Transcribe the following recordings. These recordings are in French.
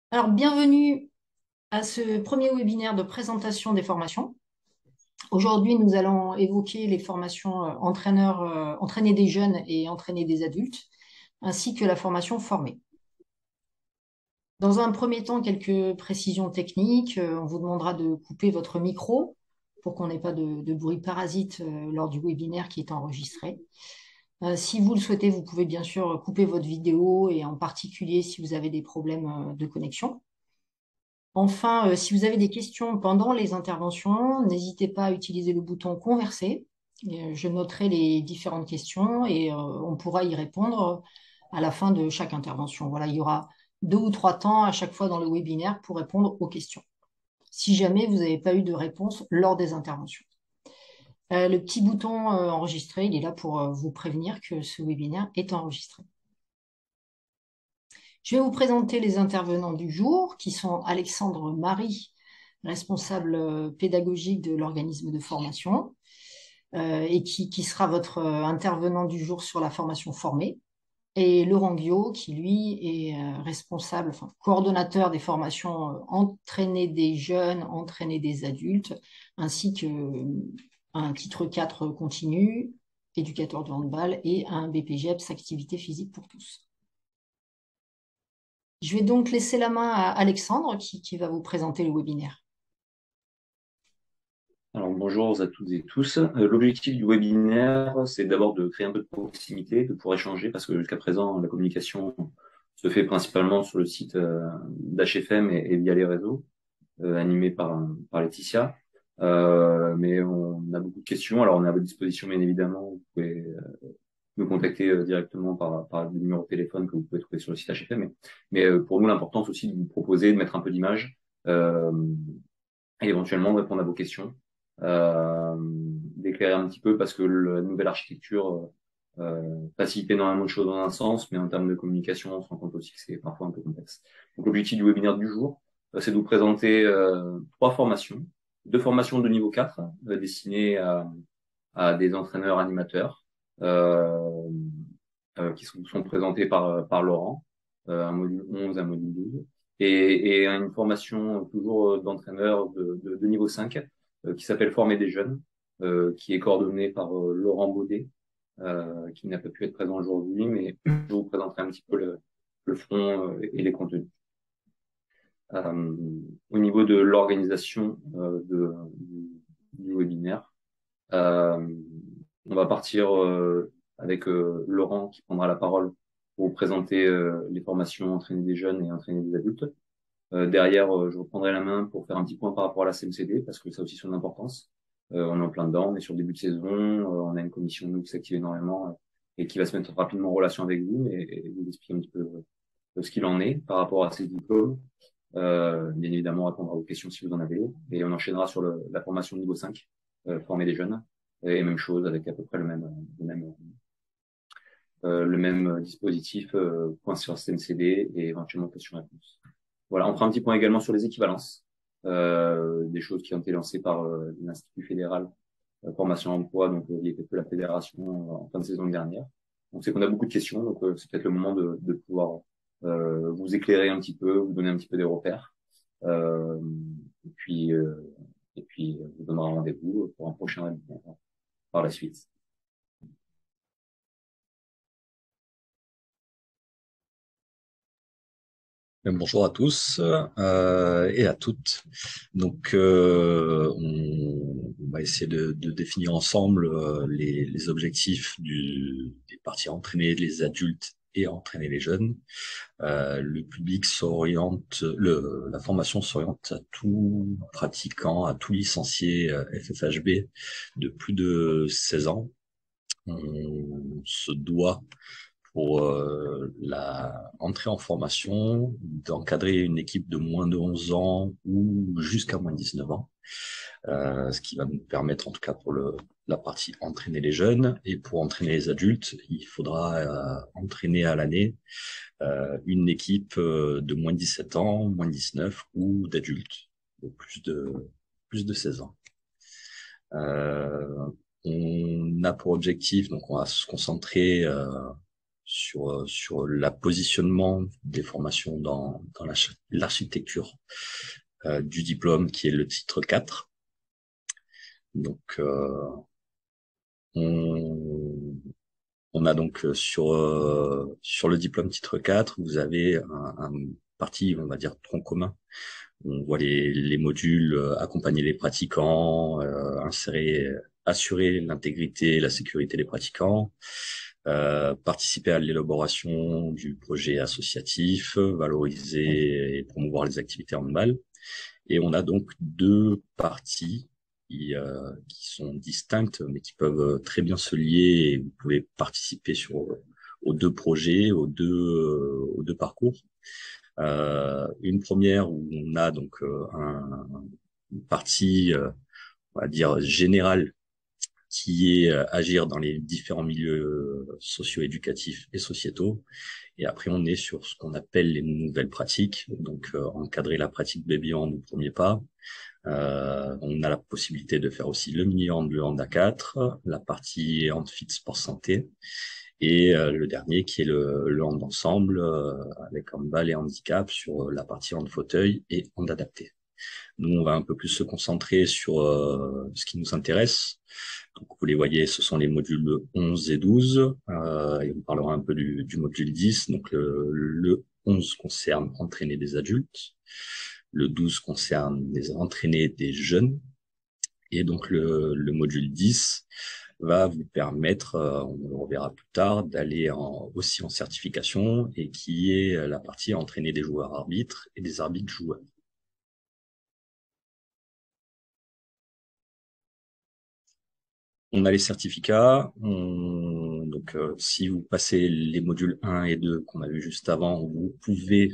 Alors, bienvenue à ce premier webinaire de présentation des formations. Aujourd'hui, nous allons évoquer les formations entraîneurs, entraîner des jeunes et entraîner des adultes, ainsi que la formation formée. Dans un premier temps, quelques précisions techniques. On vous demandera de couper votre micro pour qu'on n'ait pas de bruit parasite lors du webinaire qui est enregistré. Si vous le souhaitez, vous pouvez bien sûr couper votre vidéo et en particulier si vous avez des problèmes de connexion. Enfin, si vous avez des questions pendant les interventions, n'hésitez pas à utiliser le bouton Converser. Je noterai les différentes questions et on pourra y répondre à la fin de chaque intervention. Voilà, il y aura 2 ou 3 temps à chaque fois dans le webinaire pour répondre aux questions, si jamais vous n'avez pas eu de réponse lors des interventions. Le petit bouton enregistrer, il est là pour vous prévenir que ce webinaire est enregistré. Je vais vous présenter les intervenants du jour, qui sont Alexandre Marie, responsable pédagogique de l'organisme de formation, et qui sera votre intervenant du jour sur la formation formée, et Laurent Guillot, qui lui est responsable, enfin, coordonnateur des formations entraîner des jeunes, entraîner des adultes, ainsi que un titre 4 continu, éducateur de handball, et un BPGEPS, activité physique pour tous. Je vais donc laisser la main à Alexandre qui va vous présenter le webinaire. Alors, bonjour à toutes et tous. L'objectif du webinaire, c'est d'abord de créer un peu de proximité, de pouvoir échanger, parce que jusqu'à présent, la communication se fait principalement sur le site d'HFM et via les réseaux, animés par Laetitia. Mais on a beaucoup de questions. Alors, on est à votre disposition, bien évidemment. Vous pouvez me contacter directement par le numéro de téléphone que vous pouvez trouver sur le site HFM. Mais pour nous, l'importance aussi de vous proposer de mettre un peu d'image. Et éventuellement de répondre à vos questions, d'éclairer un petit peu parce que la nouvelle architecture facilite énormément de choses dans un sens, mais en termes de communication, on se rend compte aussi que c'est parfois un peu complexe. Donc l'objectif du webinaire du jour, c'est de vous présenter 3 formations, 2 formations de niveau 4 destinées à des entraîneurs animateurs euh, qui sont présentés par Laurent, un module 11, un module 12, et une formation toujours d'entraîneur de niveau 5 qui s'appelle Former des jeunes, qui est coordonnée par Laurent Baudet, qui n'a pas pu être présent aujourd'hui, mais je vous présenterai un petit peu le fond et les contenus. Euh, Au niveau de l'organisation du webinaire, euh, on va partir avec Laurent qui prendra la parole pour vous présenter les formations entraîner des jeunes et entraîner des adultes. Derrière, je reprendrai la main pour faire un petit point par rapport à la CMCD parce que ça a aussi son importance. On est en plein dedans, on est sur le début de saison, on a une commission nous qui s'active énormément et qui va se mettre rapidement en relation avec vous et vous expliquer un petit peu ce qu'il en est par rapport à ces diplômes. Bien évidemment, répondre à vos questions si vous en avez. Et on enchaînera sur la formation niveau 5, former des jeunes. Et même chose avec à peu près le même dispositif, point sur CMCD et éventuellement questions-réponses. Voilà, on fera un petit point également sur les équivalences, des choses qui ont été lancées par l'Institut fédéral formation emploi, donc il y a la fédération en fin de saison dernière. On sait qu'on a beaucoup de questions, donc c'est peut-être le moment de pouvoir vous éclairer un petit peu, vous donner un petit peu des repères, euh, et puis euh, vous donnera rendez-vous pour un prochain webinaire par la suite. Bonjour à tous et à toutes. Donc, on va essayer de définir ensemble les objectifs des parties entraîner les adultes et entraîner les jeunes. Le public s'oriente, la formation s'oriente à tout pratiquant, à tout licencié FFHB de plus de 16 ans. On se doit pour la entrée en formation, d'encadrer une équipe de moins de 11 ans ou jusqu'à moins de 19 ans, ce qui va nous permettre, en tout cas pour la partie entraîner les jeunes, et pour entraîner les adultes, il faudra entraîner à l'année une équipe de moins de 17 ans, moins de 19 ou d'adultes de plus de 16 ans. On a pour objectif, donc on va se concentrer sur la positionnement des formations dans l'architecture du diplôme, qui est le titre 4. Donc, on a donc sur le diplôme titre 4, vous avez un parti, on va dire, tronc commun. On voit les modules accompagner les pratiquants, assurer l'intégrité et la sécurité des pratiquants, participer à l'élaboration du projet associatif, valoriser et promouvoir les activités handball. Et on a donc deux parties qui sont distinctes, mais qui peuvent très bien se lier. Et vous pouvez participer aux deux projets, aux deux parcours. Une première où on a donc une partie, on va dire, générale, qui est agir dans les différents milieux socio-éducatifs et sociétaux. Et après, on est sur ce qu'on appelle les nouvelles pratiques, donc encadrer la pratique baby-hand au premier pas. On a la possibilité de faire aussi le mini-hand, le hand à 4, la partie hand fit sport santé, et le dernier qui est le hand ensemble, avec handball et handicap sur la partie hand fauteuil et hand adapté. Nous, on va un peu plus se concentrer sur ce qui nous intéresse. Donc, vous les voyez, ce sont les modules 11 et 12. Et on parlera un peu du module 10. Donc, le 11 concerne entraîner des adultes. Le 12 concerne entraîner des jeunes. Et donc, le module 10 va vous permettre, on le reverra plus tard, d'aller aussi en certification, et qui est la partie entraîner des joueurs arbitres et des arbitres joueurs. On a les certificats. Donc, si vous passez les modules 1 et 2 qu'on a vu juste avant, vous pouvez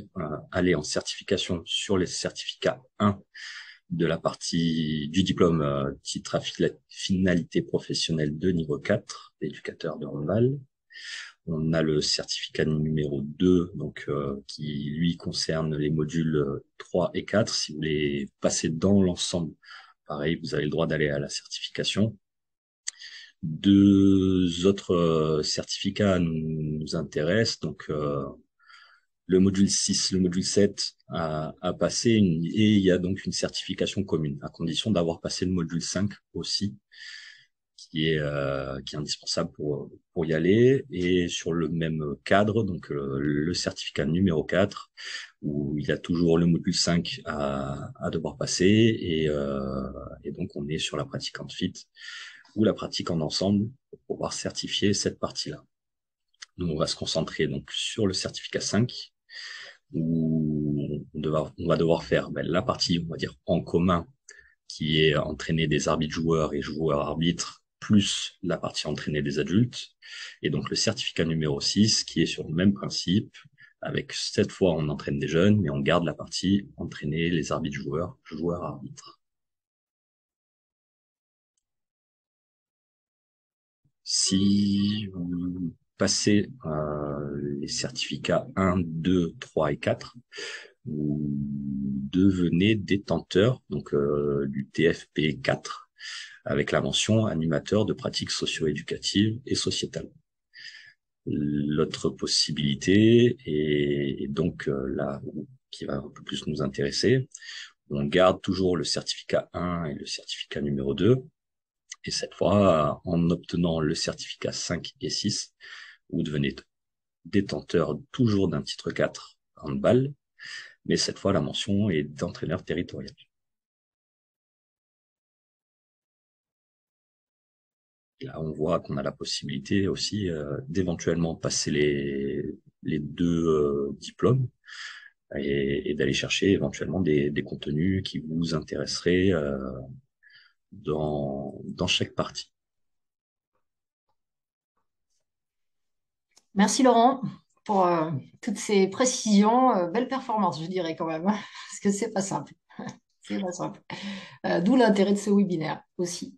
aller en certification sur les certificats 1 de la partie du diplôme titre à finalité professionnelle de niveau 4, éducateur de handball. On a le certificat numéro 2, donc qui lui concerne les modules 3 et 4. Si vous voulez passer dans l'ensemble, pareil, vous avez le droit d'aller à la certification. Deux autres certificats nous intéressent, donc le module 6, le module 7 a passé, et il y a donc une certification commune, à condition d'avoir passé le module 5 aussi, qui est indispensable pour y aller. Et sur le même cadre, donc le certificat numéro 4, où il y a toujours le module 5 à devoir passer, et donc on est sur la pratique en fit ou la pratique en ensemble pour pouvoir certifier cette partie-là. Nous, on va se concentrer donc sur le certificat 5, où on va devoir faire la partie, on va dire, en commun, qui est entraîner des arbitres joueurs et joueurs arbitres, plus la partie entraîner des adultes. Et donc le certificat numéro 6, qui est sur le même principe, avec cette fois on entraîne des jeunes, mais on garde la partie entraîner les arbitres joueurs, joueurs arbitres. Si vous passez les certificats 1, 2, 3 et 4, vous devenez détenteur donc du TFP 4, avec la mention animateur de pratiques socio-éducatives et sociétales. L'autre possibilité est donc là qui va un peu plus nous intéresser. On garde toujours le certificat 1 et le certificat numéro 2. Et cette fois, en obtenant le certificat 5 et 6, vous devenez détenteur toujours d'un titre 4 handball, mais cette fois, la mention est d'entraîneur territorial. Et là, on voit qu'on a la possibilité aussi d'éventuellement passer les deux diplômes, et d'aller chercher éventuellement des contenus qui vous intéresseraient dans chaque partie. Merci Laurent pour toutes ces précisions. Belle performance, je dirais quand même, parce que c'est pas simple. C'est pas simple. D'où l'intérêt de ce webinaire aussi.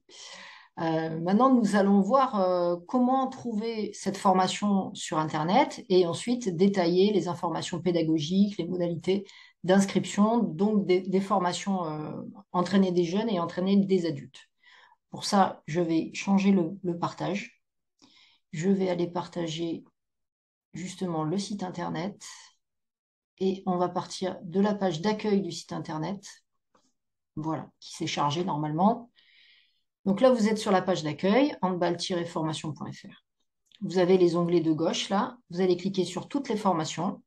Maintenant, nous allons voir comment trouver cette formation sur Internet et ensuite détailler les informations pédagogiques, les modalités d'inscription, donc des formations entraîner des jeunes et entraîner des adultes. Pour ça, je vais changer le partage. Je vais aller partager justement le site internet et on va partir de la page d'accueil du site internet, voilà, qui s'est chargé normalement. Donc là, vous êtes sur la page d'accueil, handball-formation.fr. Vous avez les onglets de gauche là, vous allez cliquer sur toutes les formations.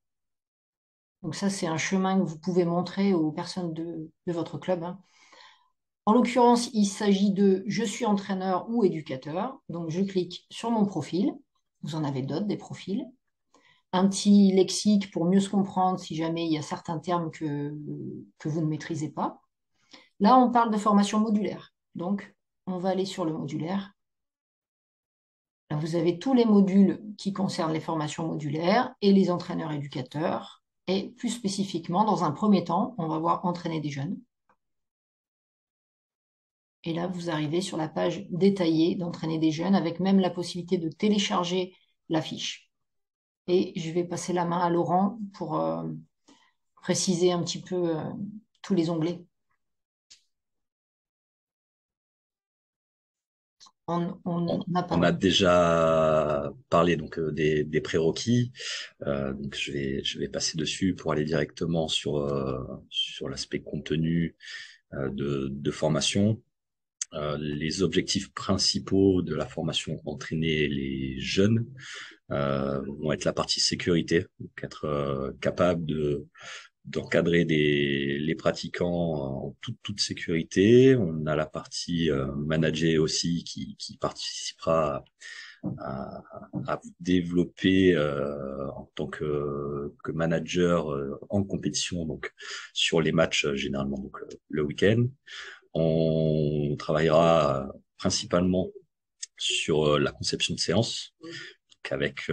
Donc ça, c'est un chemin que vous pouvez montrer aux personnes de votre club, hein. En l'occurrence, il s'agit de je suis entraîneur ou éducateur. Donc je clique sur mon profil. Vous en avez d'autres, des profils. Un petit lexique pour mieux se comprendre si jamais il y a certains termes que vous ne maîtrisez pas. Là, on parle de formation modulaire. Donc, on va aller sur le modulaire. Là, vous avez tous les modules qui concernent les formations modulaires et les entraîneurs éducateurs. Et plus spécifiquement, dans un premier temps, on va voir entraîner des jeunes. Et là, vous arrivez sur la page détaillée d'entraîner des jeunes avec même la possibilité de télécharger la fiche. Et je vais passer la main à Laurent pour préciser un petit peu tous les onglets. On a déjà parlé donc des prérequis. Donc je vais passer dessus pour aller directement sur l'aspect contenu de formation. Les objectifs principaux de la formation entraîner les jeunes vont être la partie sécurité, donc être capable d'encadrer les pratiquants en toute sécurité. On a la partie manager aussi qui participera à vous développer en tant que manager en compétition, donc sur les matchs généralement donc le week-end. On travaillera principalement sur la conception de séances, avec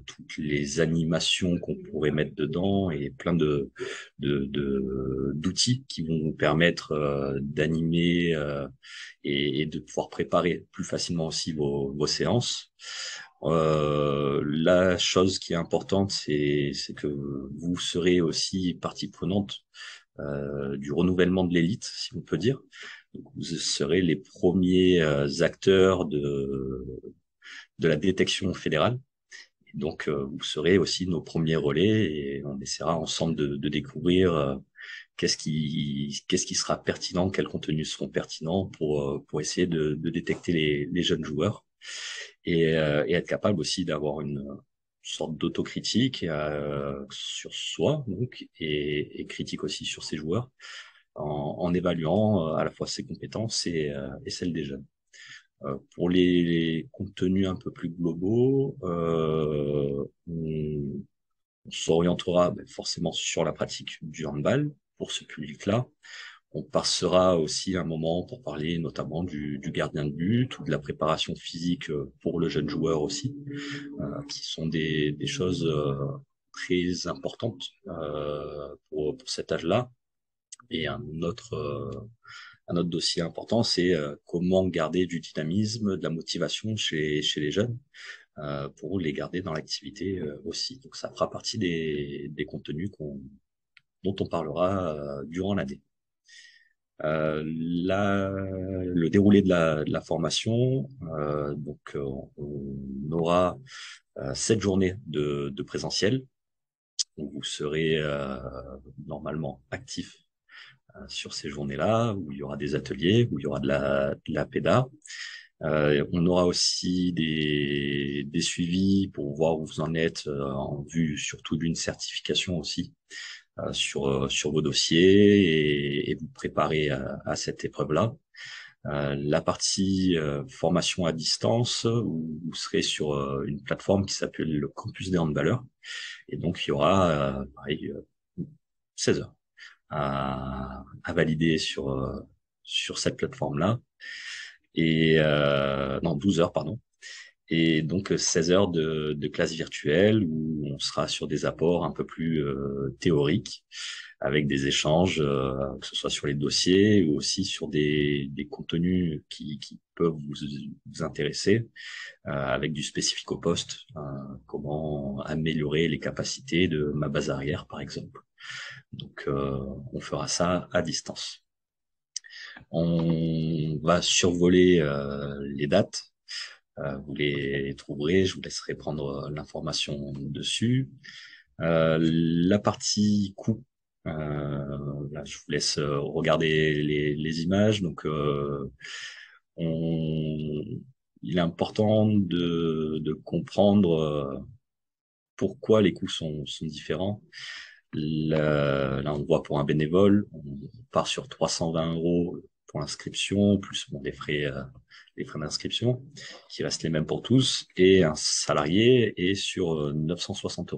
toutes les animations qu'on pourrait mettre dedans et plein d'outils qui vont vous permettre d'animer et de pouvoir préparer plus facilement aussi vos séances. La chose qui est importante, c'est que vous serez aussi partie prenante du renouvellement de l'élite, si on peut dire. Donc, vous serez les premiers acteurs de la détection fédérale. Donc, vous serez aussi nos premiers relais et on essaiera ensemble de découvrir qu'est-ce qui sera pertinent, quels contenus seront pertinents pour essayer de détecter les jeunes joueurs et être capable aussi d'avoir une sorte d'autocritique sur soi donc et critique aussi sur ses joueurs en évaluant à la fois ses compétences et celles des jeunes. Pour les contenus un peu plus globaux, on s'orientera forcément sur la pratique du handball pour ce public-là. On passera aussi un moment pour parler notamment du gardien de but ou de la préparation physique pour le jeune joueur aussi, qui sont des choses très importantes pour cet âge-là. Et un autre dossier important, c'est comment garder du dynamisme, de la motivation chez les jeunes pour les garder dans l'activité aussi. Donc ça fera partie des contenus dont on parlera durant l'année. Le déroulé de la formation, donc on aura 7 journées de présentiel. Donc vous serez normalement actif sur ces journées-là, où il y aura des ateliers, où il y aura de la péda. On aura aussi des suivis pour voir où vous en êtes en vue surtout d'une certification aussi sur vos dossiers et vous préparer à cette épreuve-là. La partie formation à distance, où vous serez sur une plateforme qui s'appelle le Campus des handballeurs. Et donc, il y aura pareil, 16 heures à valider sur cette plateforme-là. Et non, 12 heures, pardon. Et donc 16 heures de classe virtuelle où on sera sur des apports un peu plus théoriques avec des échanges, que ce soit sur les dossiers ou aussi sur des contenus qui peuvent vous intéresser, avec du spécifique au poste, comment améliorer les capacités de ma base arrière par exemple. Donc on fera ça à distance. On va survoler les dates. Vous les trouverez, je vous laisserai prendre l'information dessus. La partie coût, là, je vous laisse regarder les images. Donc, on, il est important de comprendre pourquoi les coûts sont différents. Là, on voit pour un bénévole, on part sur 320 € pour l'inscription, plus bon, les frais d'inscription, qui restent les mêmes pour tous, et un salarié est sur 960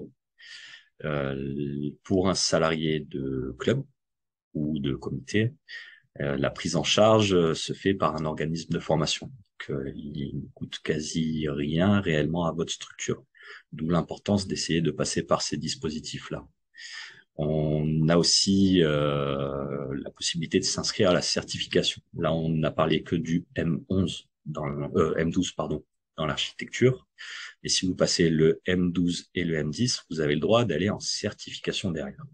€. Pour un salarié de club ou de comité, la prise en charge se fait par un organisme de formation. Donc, il ne coûte quasi rien réellement à votre structure, d'où l'importance d'essayer de passer par ces dispositifs-là. On a aussi la possibilité de s'inscrire à la certification. Là, on n'a parlé que du M11 M12 pardon, dans l'architecture. Et si vous passez le M12 et le M10, vous avez le droit d'aller en certification derrière.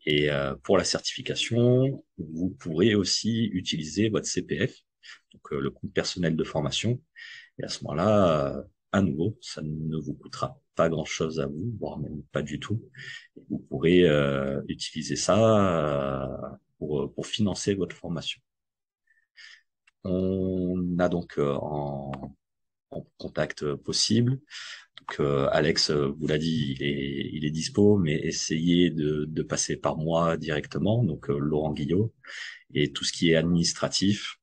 Et pour la certification, vous pourrez aussi utiliser votre CPF, donc le compte personnel de formation. Et à ce moment-là, à nouveau, ça ne vous coûtera pas grand-chose à vous, voire même pas du tout. Vous pourrez utiliser ça pour financer votre formation. On a donc en contact possible. Donc Alex vous l'a dit, il est dispo, mais essayez de passer par moi directement, donc Laurent Guillot, et tout ce qui est administratif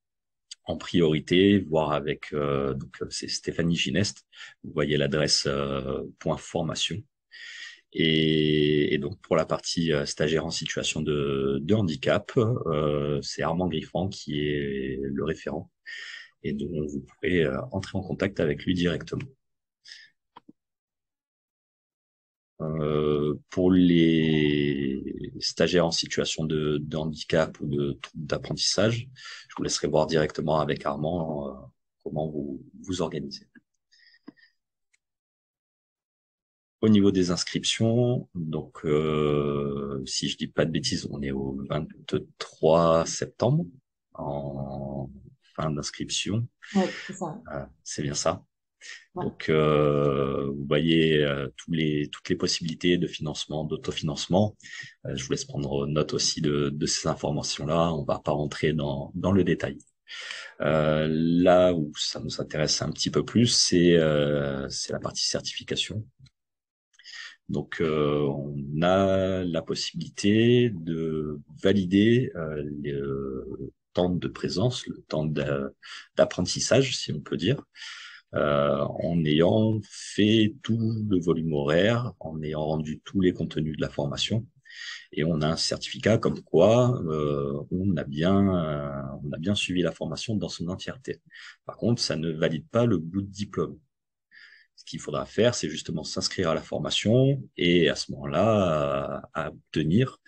en priorité, voire avec donc c'est Stéphanie Gineste. Vous voyez l'adresse point formation. Et donc pour la partie stagiaire en situation de handicap, c'est Armand Griffon qui est le référent et dont vous pourrez entrer en contact avec lui directement. Pour les stagiaires en situation de handicap ou de trouble d'apprentissage, je vous laisserai voir directement avec Armand comment vous organisez. Au niveau des inscriptions, donc si je dis pas de bêtises, on est au 23 septembre en fin d'inscription. Oui, c'est ça. C'est bien ça. Ouais. Donc, vous voyez toutes les possibilités de financement, d'autofinancement. Je vous laisse prendre note aussi de ces informations-là. On va pas rentrer dans le détail. Là où ça nous intéresse un petit peu plus, c'est la partie certification. Donc, on a la possibilité de valider le temps de présence, le temps d'apprentissage, si on peut dire, en ayant fait tout le volume horaire, en ayant rendu tous les contenus de la formation. Et on a un certificat comme quoi on a bien suivi la formation dans son entièreté. Par contre, ça ne valide pas le bout de diplôme. Ce qu'il faudra faire, c'est justement s'inscrire à la formation et à ce moment-là, à obtenir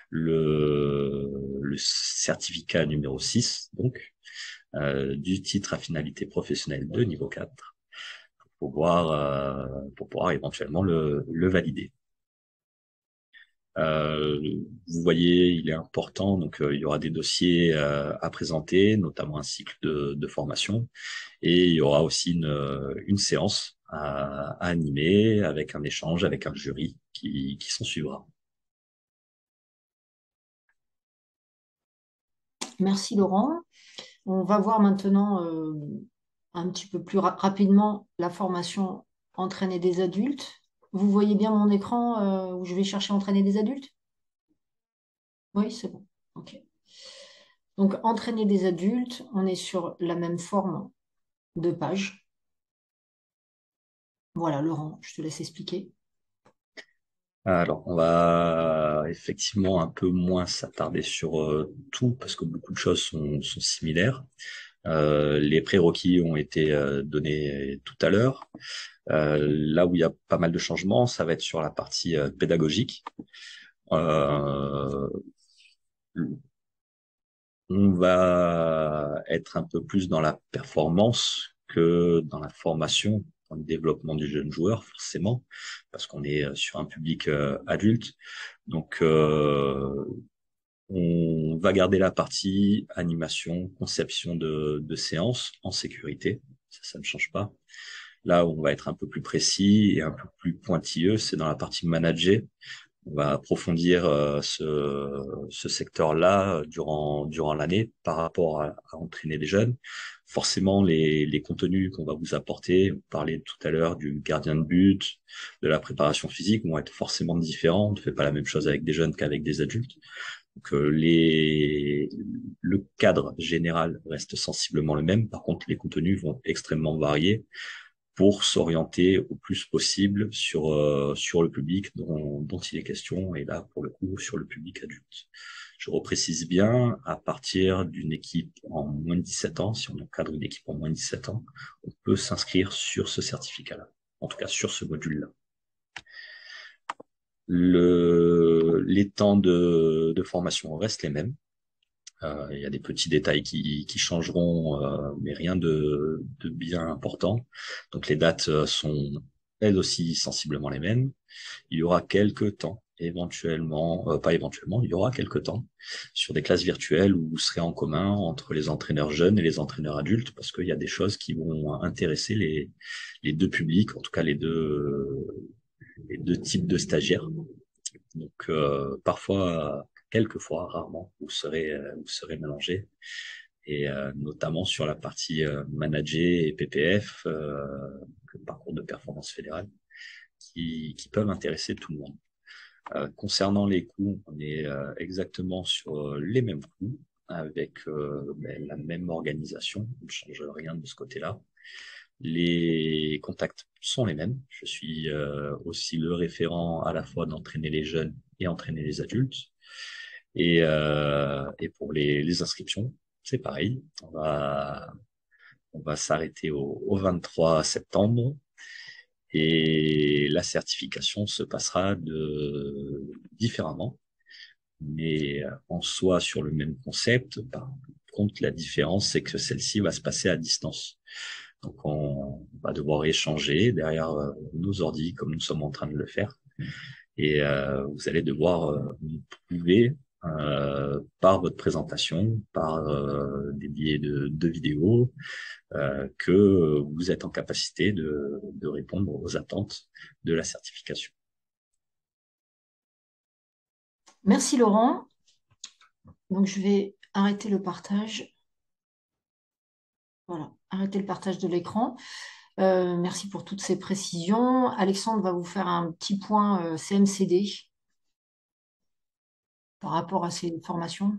le certificat numéro 6, donc, du titre à finalité professionnelle de niveau 4 pour pouvoir éventuellement le valider. Vous voyez, il est important, donc il y aura des dossiers à présenter, notamment un cycle de formation, et il y aura aussi une séance à animer avec un échange avec un jury qui s'en suivra. Merci Laurent. On va voir maintenant un petit peu plus rapidement la formation entraîner des adultes. Vous voyez bien mon écran où je vais chercher entraîner des adultes? Oui, c'est bon. OK. Donc, entraîner des adultes, on est sur la même forme de page. Voilà, Laurent, je te laisse expliquer. Alors, on va effectivement un peu moins s'attarder sur tout parce que beaucoup de choses sont similaires. Les prérequis ont été donnés tout à l'heure. Là où il y a pas mal de changements, ça va être sur la partie pédagogique. On va être un peu plus dans la performance que dans la formation, dans le développement du jeune joueur, forcément, parce qu'on est sur un public adulte. Donc, on va garder la partie animation, conception de séances en sécurité. ça ne change pas. Là où on va être un peu plus précis et un peu plus pointilleux, c'est dans la partie manager. On va approfondir ce secteur-là durant l'année par rapport à entraîner des jeunes. Forcément, les contenus qu'on va vous apporter, vous parlez tout à l'heure du gardien de but, de la préparation physique, vont être forcément différents. On ne fait pas la même chose avec des jeunes qu'avec des adultes. Donc, le cadre général reste sensiblement le même. Par contre, les contenus vont extrêmement varier pour s'orienter au plus possible sur le public dont il est question, et là, pour le coup, sur le public adulte. Je reprécise bien, à partir d'une équipe en moins de 17 ans, si on encadre une équipe en moins de 17 ans, on peut s'inscrire sur ce certificat-là, en tout cas sur ce module-là. Les temps de formation restent les mêmes. Il y a des petits détails qui changeront, mais rien de bien important. Donc les dates sont elles aussi sensiblement les mêmes. Il y aura quelques temps, éventuellement, pas éventuellement, il y aura quelques temps sur des classes virtuelles où vous serez en commun entre les entraîneurs jeunes et les entraîneurs adultes, parce qu'il y a des choses qui vont intéresser les deux publics, en tout cas les deux types de stagiaires. Donc parfois, quelquefois, rarement, vous serez mélangés, et notamment sur la partie manager et PPF, le parcours de performance fédérale, qui peuvent intéresser tout le monde. Concernant les coûts, on est exactement sur les mêmes coûts, avec la même organisation, on ne change rien de ce côté-là. Les contacts sont les mêmes. Je suis aussi le référent à la fois d'entraîner les jeunes et entraîner les adultes. Et pour les inscriptions, c'est pareil. On va s'arrêter au 23 septembre. Et la certification se passera différemment, mais en soi sur le même concept. Par contre, la différence, c'est que celle-ci va se passer à distance. Donc, on va devoir échanger derrière nos ordi, comme nous sommes en train de le faire. Et vous allez devoir vous prouver par votre présentation, par des biais de vidéos, que vous êtes en capacité de répondre aux attentes de la certification. Merci Laurent. Donc je vais arrêter le partage. Voilà, arrêter le partage de l'écran. Merci pour toutes ces précisions. Alexandre va vous faire un petit point CMCD par rapport à ces formations.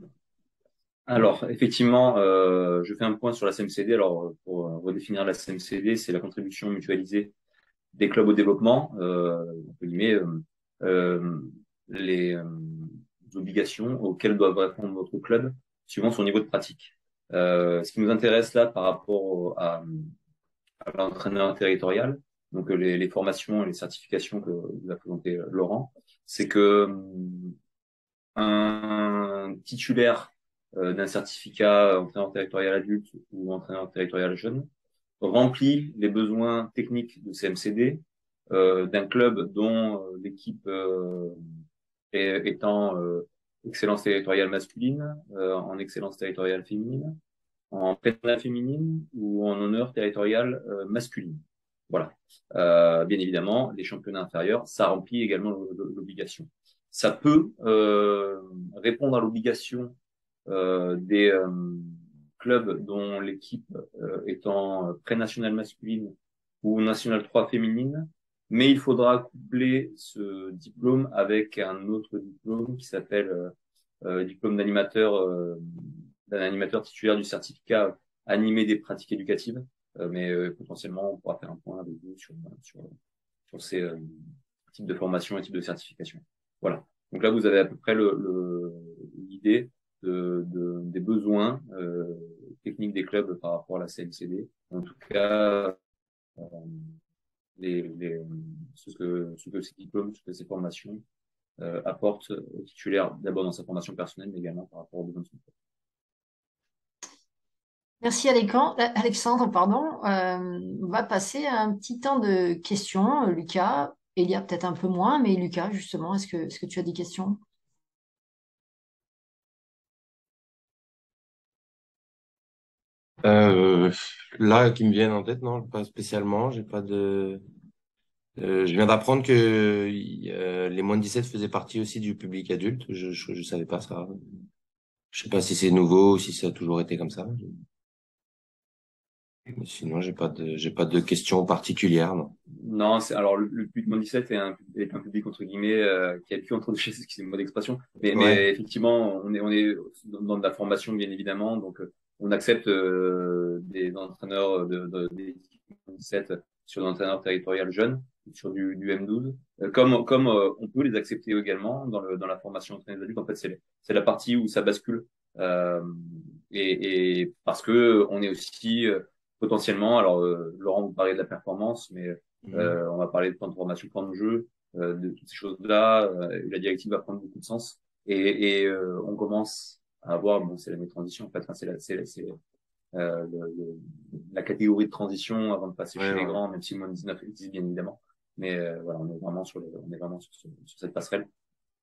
Alors, effectivement, je fais un point sur la CMCD. Alors, pour redéfinir la CMCD, c'est la contribution mutualisée des clubs au développement, entre guillemets, les obligations auxquelles doivent répondre notre club suivant son niveau de pratique. Ce qui nous intéresse là par rapport à l'entraîneur territorial, donc les formations et les certifications que vous a présenté Laurent, c'est que un titulaire d'un certificat entraîneur territorial adulte ou entraîneur territorial jeune remplit les besoins techniques de CMCD d'un club dont l'équipe étant excellence territoriale masculine, en excellence territoriale féminine, en prétendant féminine ou en honneur territorial masculine. Voilà. Bien évidemment, les championnats inférieurs, ça remplit également l'obligation. Ça peut répondre à l'obligation des clubs dont l'équipe étant pré-nationale masculine ou nationale 3 féminine, mais il faudra coupler ce diplôme avec un autre diplôme qui s'appelle diplôme d'un animateur titulaire du certificat animé des pratiques éducatives, mais potentiellement on pourra faire un point avec vous sur ces types de formation et types de certification. Voilà. Donc là, vous avez à peu près l'idée des besoins techniques des clubs par rapport à la CMCD. En tout cas, ce que ces diplômes, ce que ces formations apportent au titulaire, d'abord dans sa formation personnelle, mais également par rapport aux besoins de son club. Merci Alexandre, pardon. On va passer à un petit temps de questions. Lucas, Elia peut-être un peu moins, mais Lucas, justement, est-ce que tu as des questions? Euh, Là, qui me viennent en tête, non, pas spécialement. J'ai pas de. Je viens d'apprendre que les moins de 17 faisaient partie aussi du public adulte. Je savais pas ça. Je sais pas si c'est nouveau ou si ça a toujours été comme ça. Mais sinon, j'ai pas de questions particulières, non. Non, alors le public moins 17 est un public entre guillemets qui appuie entre deux chaises, excusez-moi d'expression, Ouais. mais effectivement on est dans de la formation bien évidemment, donc on accepte des entraîneurs des 17 sur l'entraîneur territorial jeune, sur du M12, comme on peut les accepter également dans la formation entraîneur des adultes. En fait, c'est la partie où ça bascule euh, et parce que on est aussi potentiellement, alors Laurent vous parlait de la performance, mais Mhm. on va parler de plan de formation, plan de jeu, de toutes ces choses-là. La directive va prendre beaucoup de sens on commence à avoir, bon, c'est l'année de transition en fait, hein, la catégorie de transition avant de passer Ouais, chez les ouais. grands, même si le moins de 19 existe bien évidemment. Mais voilà, on est vraiment sur cette passerelle.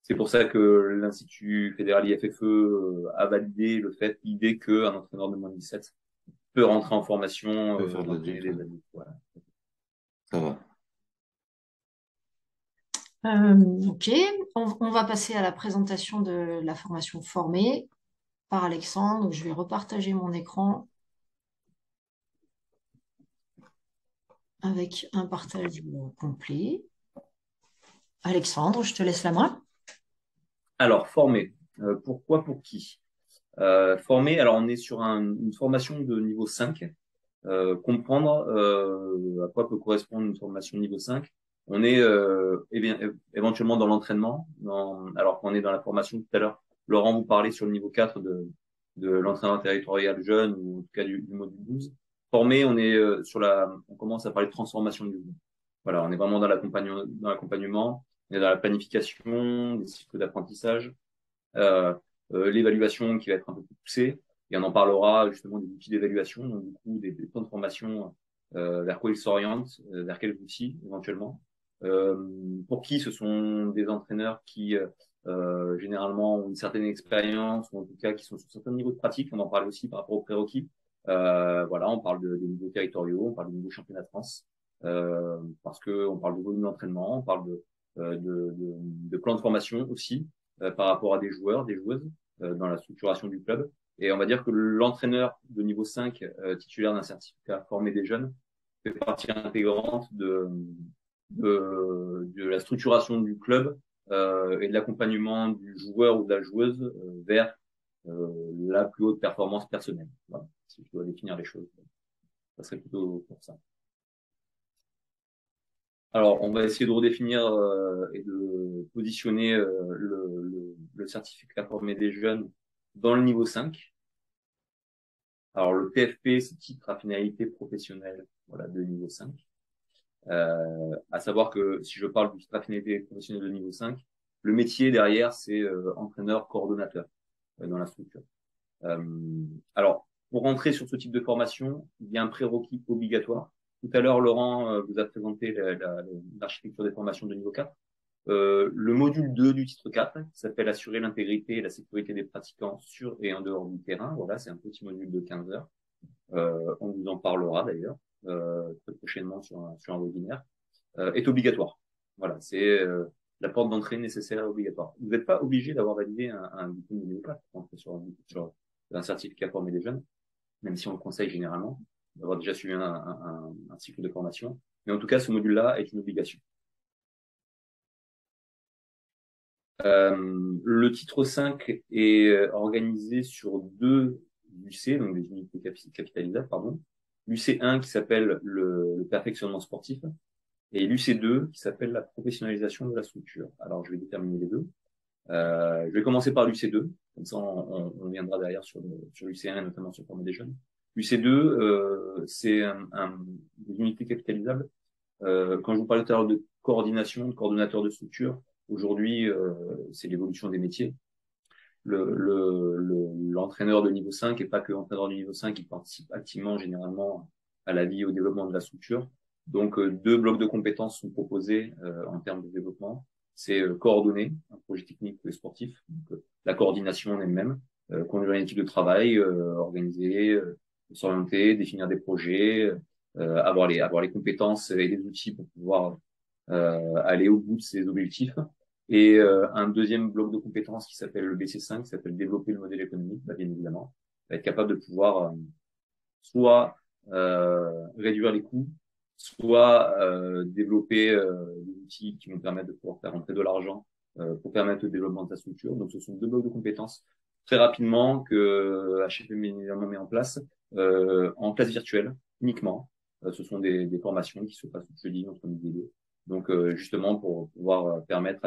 C'est pour ça que l'Institut fédéral IFFE a validé l'idée qu'un entraîneur de moins de 17 peut rentrer en Je formation peux faire de d'entraîner l'adulte, ouais. des adultes. Voilà. Ça va. Ok, on va passer à la présentation de la formation formée par Alexandre. Donc, je vais repartager mon écran avec un partage complet. Alexandre, je te laisse la main. Alors, former. Pourquoi, pour qui? Former, alors on est sur une formation de niveau 5. Comprendre à quoi peut correspondre une formation niveau 5. On est éventuellement dans l'entraînement, alors qu'on est dans la formation tout à l'heure. Laurent vous parlait sur le niveau 4 de l'entraînement territorial jeune, ou en tout cas du module 12. Formé, on est on commence à parler de transformation du jeu. Voilà, on est vraiment dans l'accompagnement, on est dans la planification, des cycles d'apprentissage, euh, l'évaluation qui va être un peu plus poussée. Et on en parlera justement des outils d'évaluation, donc du coup des plans de formation, vers quoi ils s'orientent, vers quels outils éventuellement. Pour qui ce sont des entraîneurs qui généralement ont une certaine expérience, ou en tout cas qui sont sur certains niveaux de pratique. On en parle aussi par rapport aux prérequis. Voilà, on parle des niveaux territoriaux, on parle des niveaux championnats de France, parce que on parle de volume d'entraînement, on parle de plan de formation aussi par rapport à des joueurs, des joueuses dans la structuration du club. Et on va dire que l'entraîneur de niveau 5 titulaire d'un certificat formé des jeunes fait partie intégrante de la structuration du club et de l'accompagnement du joueur ou de la joueuse vers la plus haute performance personnelle. Voilà, si je dois définir les choses, ça serait plutôt pour ça. Alors, on va essayer de redéfinir et de positionner le certificat formé des jeunes dans le niveau 5. Alors, le TFP, c'est titre à finalité professionnelle, voilà, de niveau 5. À savoir que si je parle du titre à finalité professionnelle de niveau 5, le métier derrière, c'est entraîneur, coordonnateur dans la structure. Euh, alors, pour rentrer sur ce type de formation, il y a un prérequis obligatoire. Tout à l'heure, Laurent vous a présenté l'architecture des formations de niveau 4. Le module 2 du titre 4, qui s'appelle Assurer l'intégrité et la sécurité des pratiquants sur et en dehors du terrain. Voilà, c'est un petit module de 15 heures. On vous en parlera d'ailleurs très prochainement sur un webinaire. Est obligatoire. Voilà, c'est la porte d'entrée nécessaire et obligatoire. Vous n'êtes pas obligé d'avoir validé un diplôme de niveau 4 pour entrer sur un certificat formé des jeunes, même si on le conseille généralement, d'avoir déjà suivi un cycle de formation. Mais en tout cas, ce module-là est une obligation. Le titre 5 est organisé sur deux UC, donc des unités capitalisables, pardon. l'UC1 qui s'appelle le perfectionnement sportif et l'UC2 qui s'appelle la professionnalisation de la structure. Alors, je vais déterminer les deux. Je vais commencer par l'UC2, comme ça on viendra derrière sur l'UC1 et notamment sur former des jeunes. L'UC2, c'est des unités capitalisables. Quand je vous parlais tout à l'heure de coordination, de coordonnateur de structure, aujourd'hui, c'est l'évolution des métiers. L'entraîneur de niveau 5 et pas que l'entraîneur de niveau 5 qui participe activement généralement à la vie et au développement de la structure. Donc, deux blocs de compétences sont proposés en termes de développement. C'est coordonner un projet technique et sportif, donc, la coordination en elle-même, conduire une équipe de travail, organiser, s'orienter, définir des projets, avoir les compétences et les outils pour pouvoir aller au bout de ses objectifs. Et un deuxième bloc de compétences qui s'appelle le BC5, qui s'appelle développer le modèle économique, bien évidemment, être capable de pouvoir soit réduire les coûts, soit développer des outils qui vont permettre de pouvoir faire rentrer de l'argent pour permettre le développement de ta structure. Donc, ce sont deux blocs de compétences très rapidement que HFM évidemment met en place en classe virtuelle uniquement. Ce sont des formations qui se passent le jeudi entre midi et deux. Donc, justement, pour pouvoir permettre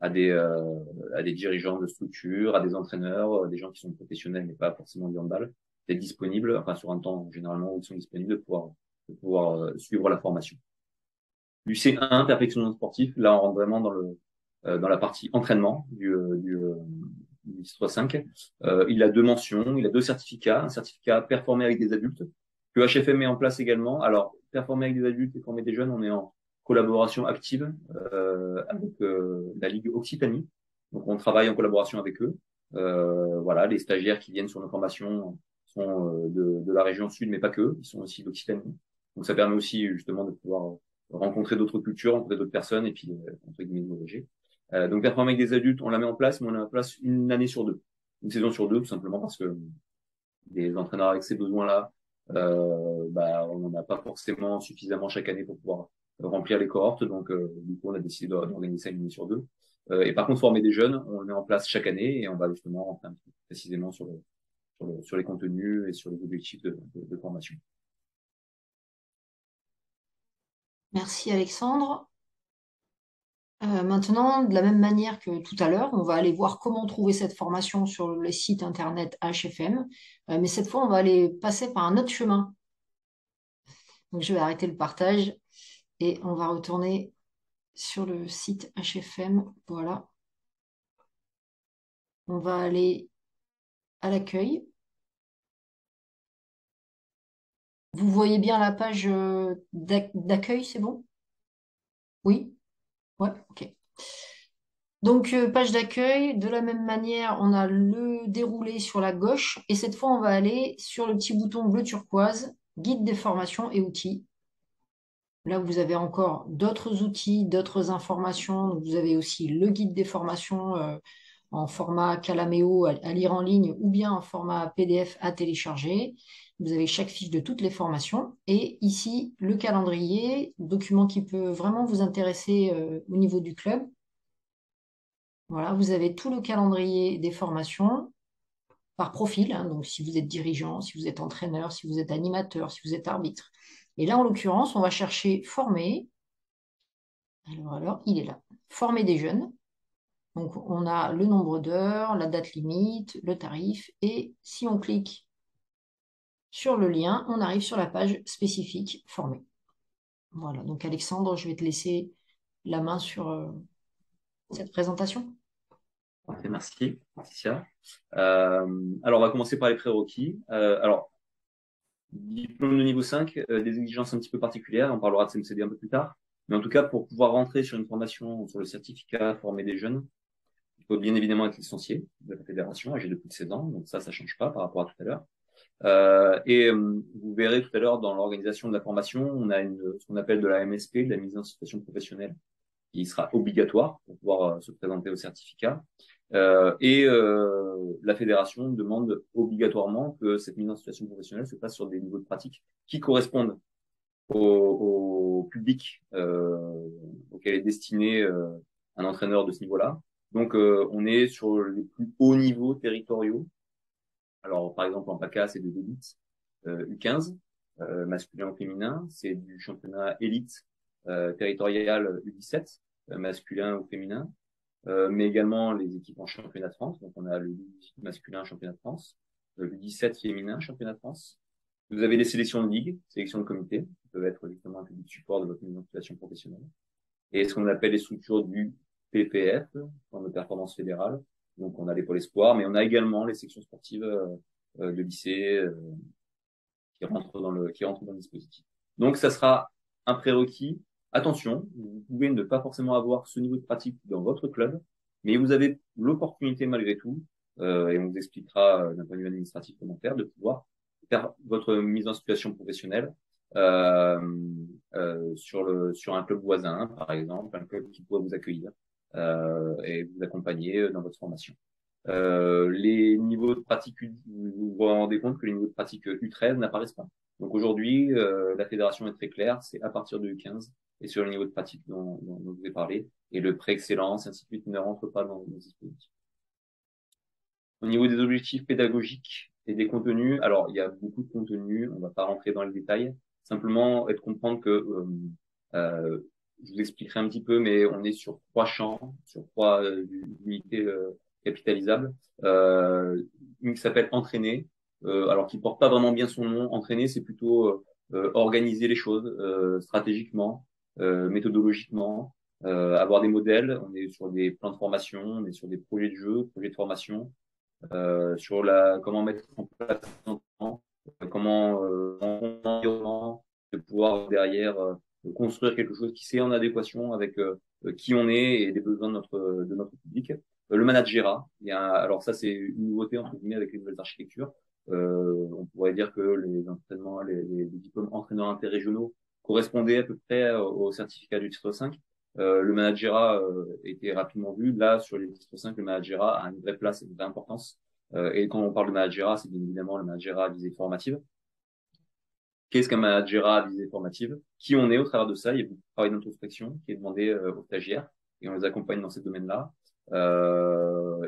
à des dirigeants de structure, à des entraîneurs, des gens qui sont professionnels mais pas forcément du handball, d'être disponibles, enfin sur un temps généralement où ils sont disponibles, de pouvoir suivre la formation. Du C1, perfectionnement sportif, là on rentre vraiment dans la partie entraînement du C35. Il a deux mentions, il a deux certificats, un certificat performer avec des adultes que HFM met en place également. Alors performer avec des adultes et former des jeunes, on est en collaboration active avec la Ligue Occitanie. Donc on travaille en collaboration avec eux. Voilà, les stagiaires qui viennent sur nos formations sont de la région sud, mais pas que, ils sont aussi d'Occitanie. Donc ça permet aussi justement de pouvoir rencontrer d'autres cultures, rencontrer d'autres personnes et puis entre guillemets de voyager. Donc performer avec des adultes, on la met en place, mais on la met en place une année sur deux, une saison sur deux, tout simplement parce que des entraîneurs avec ces besoins-là, on n'en a pas forcément suffisamment chaque année pour pouvoir remplir les cohortes. Donc, du coup, on a décidé d'organiser ça une année sur deux. Et par contre, former des jeunes, on le met en place chaque année et on va justement rentrer un peu plus précisément sur les contenus et sur les objectifs de formation. Merci Alexandre. Maintenant, de la même manière que tout à l'heure, on va aller voir comment trouver cette formation sur le site internet HFM. Mais cette fois, on va aller passer par un autre chemin. Donc, je vais arrêter le partage et on va retourner sur le site HFM. Voilà. On va aller à l'accueil. Vous voyez bien la page d'accueil, c'est bon? Oui? Ouais, ok. Donc, page d'accueil, de la même manière, on a le déroulé sur la gauche et cette fois, on va aller sur le petit bouton bleu turquoise, guide des formations et outils. Là, vous avez encore d'autres outils, d'autres informations. Donc, vous avez aussi le guide des formations en format Calameo à lire en ligne ou bien en format PDF à télécharger. Vous avez chaque fiche de toutes les formations. Et ici, le calendrier, document qui peut vraiment vous intéresser au niveau du club. Voilà, vous avez tout le calendrier des formations par profil. Hein, donc, si vous êtes dirigeant, si vous êtes entraîneur, si vous êtes animateur, si vous êtes arbitre. Et là, en l'occurrence, on va chercher former. Alors, il est là. Former des jeunes. Donc, on a le nombre d'heures, la date limite, le tarif. Et si on clique sur le lien, on arrive sur la page spécifique former. Voilà. Donc, Alexandre, je vais te laisser la main sur cette présentation. Parfait, merci, Laetitia. Alors, on va commencer par les prérequis. Alors, diplôme de niveau 5, des exigences un petit peu particulières. On parlera de CMCD un peu plus tard. Mais en tout cas, pour pouvoir rentrer sur une formation sur le certificat former des jeunes, il faut bien évidemment être licencié de la fédération, âgé de plus de 16 ans. Donc ça change pas par rapport à tout à l'heure. Vous verrez tout à l'heure dans l'organisation de la formation, on a ce qu'on appelle de la MSP, de la mise en situation professionnelle, qui sera obligatoire pour pouvoir se présenter au certificat. La fédération demande obligatoirement que cette mise en situation professionnelle se fasse sur des niveaux de pratique qui correspondent au public auquel est destiné un entraîneur de ce niveau-là. Donc, on est sur les plus hauts niveaux territoriaux. Alors, par exemple, en PACA, c'est de l'élite U15, masculin ou féminin. C'est du championnat élite territorial U17, masculin ou féminin. Mais également les équipes en championnat de France. Donc, on a le U18 masculin championnat de France, le U17 féminin championnat de France. Vous avez les sélections de ligue, sélections de comité, qui peuvent être justement un peu du support de votre mise en situation professionnelle. Et ce qu'on appelle les structures du PPF, plan de performance fédérale. Donc, on a les pôles espoirs, mais on a également les sections sportives de lycée qui rentrent dans le dispositif. Donc, ça sera un prérequis. Attention, vous pouvez ne pas forcément avoir ce niveau de pratique dans votre club, mais vous avez l'opportunité malgré tout, et on vous expliquera d'un point de vue administratif comment faire, de pouvoir faire votre mise en situation professionnelle sur un club voisin, par exemple, un club qui pourrait vous accueillir et vous accompagner dans votre formation. Les niveaux de pratique, vous vous rendez compte que les niveaux de pratique U13 n'apparaissent pas. Donc aujourd'hui, la fédération est très claire, c'est à partir de U15 et sur le niveau de pratique dont je vous ai parlé, et le pré-excellence, ainsi de suite, ne rentre pas dans nos dispositifs. Au niveau des objectifs pédagogiques et des contenus, alors il y a beaucoup de contenus, on va pas rentrer dans les détails, simplement être comprendre que je vous expliquerai un petit peu, mais on est sur 3 champs, sur 3 unités capitalisables. Une qui s'appelle entraîner, alors qui porte pas vraiment bien son nom. Entraîner, c'est plutôt organiser les choses stratégiquement, méthodologiquement, avoir des modèles. On est sur des plans de formation, on est sur des projets de jeu, projets de formation, sur comment mettre en place comment en environnement de pouvoir derrière construire quelque chose qui est en adéquation avec qui on est et des besoins de notre public. Le managerat, alors ça c'est une nouveauté entre guillemets avec les nouvelles architectures. On pourrait dire que les entraînements, les diplômes entraîneurs interrégionaux correspondaient à peu près au certificat du titre 5. Le managerat était rapidement vu. Là, sur les titres 5, le managerat a une vraie place et une vraie importance. Et quand on parle de managerat, c'est bien évidemment le managerat à visée formative. Qu'est-ce qu'un managerat à visée formative? Qui on est au travers de ça? Il y a beaucoup de travail d'introspection qui est demandé aux stagiaires et on les accompagne dans ces domaines-là.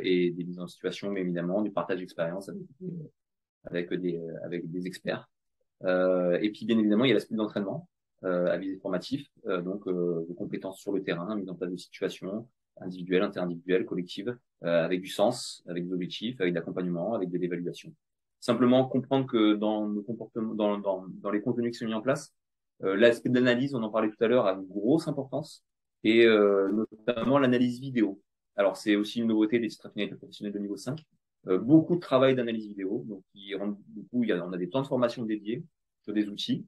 Et des mises en situation, mais évidemment du partage d'expérience avec des experts. Et puis bien évidemment, il y a l'aspect d'entraînement à visée formative, donc de compétences sur le terrain, mise en place de situations individuelles, interindividuelles, collectives, avec du sens, avec des objectifs, avec de l'accompagnement, avec de l'évaluation. Simplement comprendre que dans nos comportements, dans les contenus qui sont mis en place, l'aspect d'analyse, on en parlait tout à l'heure, a une grosse importance, et notamment l'analyse vidéo. Alors c'est aussi une nouveauté des titres affinités professionnels de niveau 5. Beaucoup de travail d'analyse vidéo, donc du coup on a des temps de formation dédiés sur des outils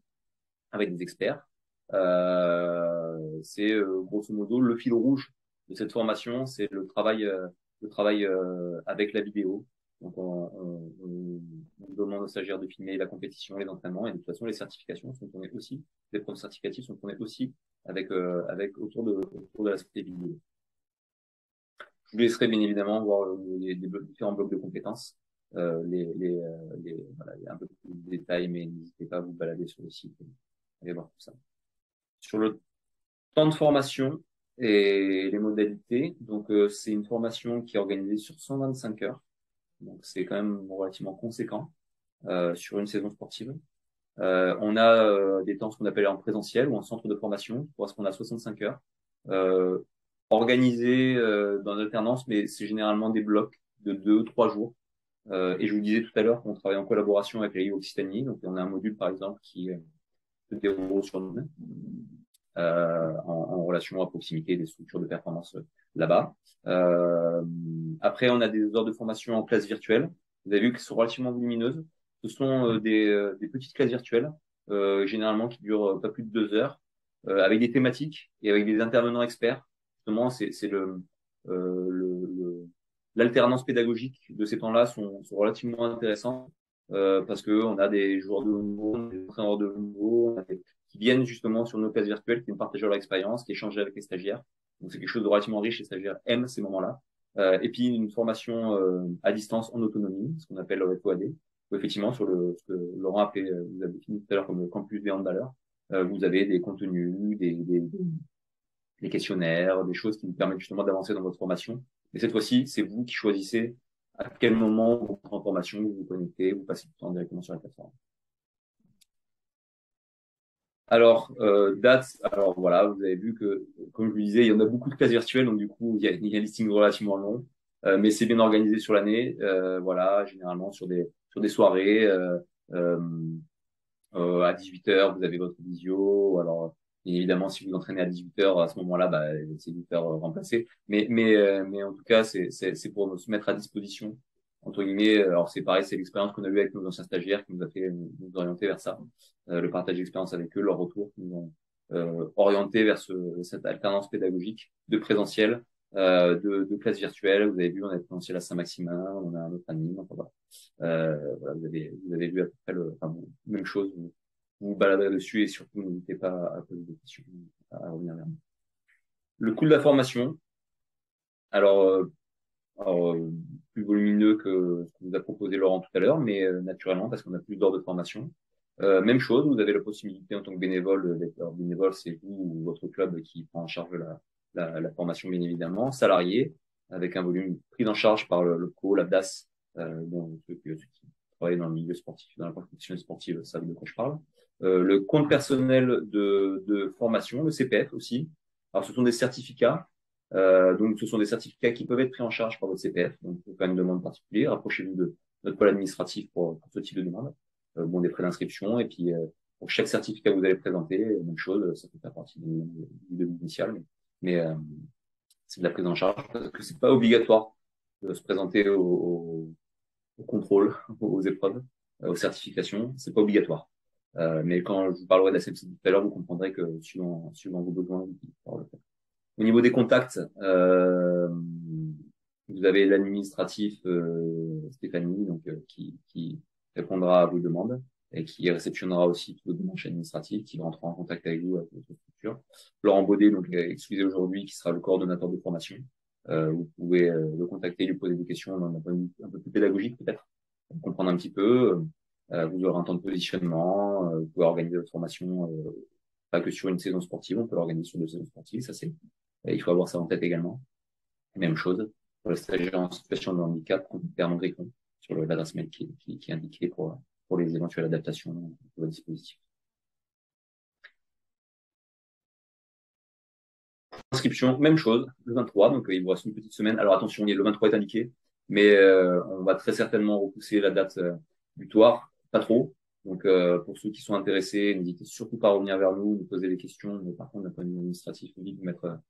avec des experts. C'est grosso modo le fil rouge de cette formation, c'est le travail avec la vidéo. Donc on demande aux stagiaires de filmer la compétition, les entraînements, et de toute façon les certifications sont tournées aussi, les preuves certificatives sont tournées aussi avec autour de l'aspect vidéo. Je vous laisserai bien évidemment voir les différents blocs de compétences, voilà, il y a un peu plus de détails, mais n'hésitez pas à vous balader sur le site et aller voir tout ça. Sur le temps de formation et les modalités, donc c'est une formation qui est organisée sur 125 heures, donc c'est quand même relativement conséquent sur une saison sportive. On a des temps ce qu'on appelle en présentiel ou en centre de formation, qui correspondent à 65 heures. Organisé dans l'alternance, mais c'est généralement des blocs de 2-3 jours. Et je vous disais tout à l'heure qu'on travaille en collaboration avec la Occitanie. Donc, on a un module, par exemple, qui se déroule sur nous, en relation à proximité des structures de performance là-bas. Après, on a des heures de formation en classe virtuelle. Vous avez vu qu'elles sont relativement volumineuses. Ce sont des petites classes virtuelles, généralement qui durent pas plus de 2 heures, avec des thématiques et avec des intervenants experts. Justement, c'est l'alternance pédagogique de ces temps-là sont relativement intéressants parce que on a des joueurs de haut niveau, des entraîneurs de haut niveau qui viennent justement sur nos classes virtuelles, qui nous partagent leur expérience, qui échangent avec les stagiaires. Donc c'est quelque chose de relativement riche. Les stagiaires aiment ces moments-là. Et puis une formation à distance en autonomie, ce qu'on appelle le FOAD, où effectivement sur ce que Laurent appelait, vous avez défini tout à l'heure comme le campus des handballeurs, vous avez des contenus, des questionnaires, des choses qui vous permettent justement d'avancer dans votre formation. Mais cette fois-ci, c'est vous qui choisissez à quel moment vous entrez en formation, vous vous connectez, vous passez du temps directement sur la plateforme. Alors, alors voilà, vous avez vu que, comme je vous disais, il y en a beaucoup de classes virtuelles, donc du coup, il y a un listing relativement long, mais c'est bien organisé sur l'année, voilà, généralement sur des soirées, à 18h, vous avez votre visio, alors bien évidemment, si vous entraînez à 18h, à ce moment-là, bah, essayez de vous faire remplacer. Mais en tout cas, c'est pour se mettre à disposition, entre guillemets. Alors, c'est pareil, c'est l'expérience qu'on a eue avec nos anciens stagiaires qui nous a fait nous orienter vers ça. Le partage d'expérience avec eux, leur retour, qui nous ont orienté vers cette alternance pédagogique de présentiel de classes virtuelles. Vous avez vu, on a commencé la Saint-Maximin, on a un autre anime. Enfin, voilà. Voilà, vous avez vu à peu près même chose. Vous baladerez dessus et surtout n'hésitez pas à poser des questions, à revenir vers nous. Le coût de la formation. Alors, alors, plus volumineux que ce que vous a proposé Laurent tout à l'heure, mais naturellement parce qu'on a plus d'heures de formation. Même chose, vous avez la possibilité en tant que bénévole, alors, bénévole, c'est vous ou votre club qui prend en charge la formation, bien évidemment, salarié, avec un volume pris en charge par le co, l'ABDAS, ceux qui travaillent dans le milieu sportif, dans la compétition sportive, savent de quoi je parle. Le compte personnel de formation, le CPF aussi. Alors, ce sont des certificats. Donc, ce sont des certificats qui peuvent être pris en charge par votre CPF. Donc, il faut faire une demande particulière. Rapprochez-vous de notre pôle administratif pour ce type de demande. Des frais d'inscription. Et puis, pour chaque certificat que vous allez présenter, même chose, ça peut faire partie du devis initial. Mais c'est de la prise en charge parce que c'est pas obligatoire de se présenter au contrôle, aux épreuves, aux certifications. C'est pas obligatoire. Mais quand je vous parlerai de la CMC tout à l'heure, vous comprendrez que suivant vos besoins, vous pourrez le faire. Au niveau des contacts, vous avez l'administratif Stéphanie, donc qui répondra à vos demandes et qui réceptionnera aussi toutes vos démarches administratives, qui rentrera en contact avec vous, avec votre structure. Laurent Baudet, donc excusez aujourd'hui, qui sera le coordonnateur de formation. Vous pouvez le contacter, lui poser des questions d'un point de vue un peu plus pédagogique peut-être, pour comprendre un petit peu. Vous aurez un temps de positionnement, vous pouvez organiser votre formation pas que sur une saison sportive, on peut l'organiser sur 2 saisons sportives, ça c'est. Il faut avoir ça en tête également. Même chose pour les stagiaires en situation de handicap, contacter Armand Gricon sur l'adresse mail qui est indiquée pour les éventuelles adaptations de votre dispositif. Inscription, même chose, le 23, donc il vous reste une petite semaine. Alors attention, le 23 est indiqué, mais on va très certainement repousser la date butoir, pas trop. Donc pour ceux qui sont intéressés, n'hésitez surtout pas à revenir vers nous, nous poser des questions, mais par contre d'un point de vue administratif, vite vous mettre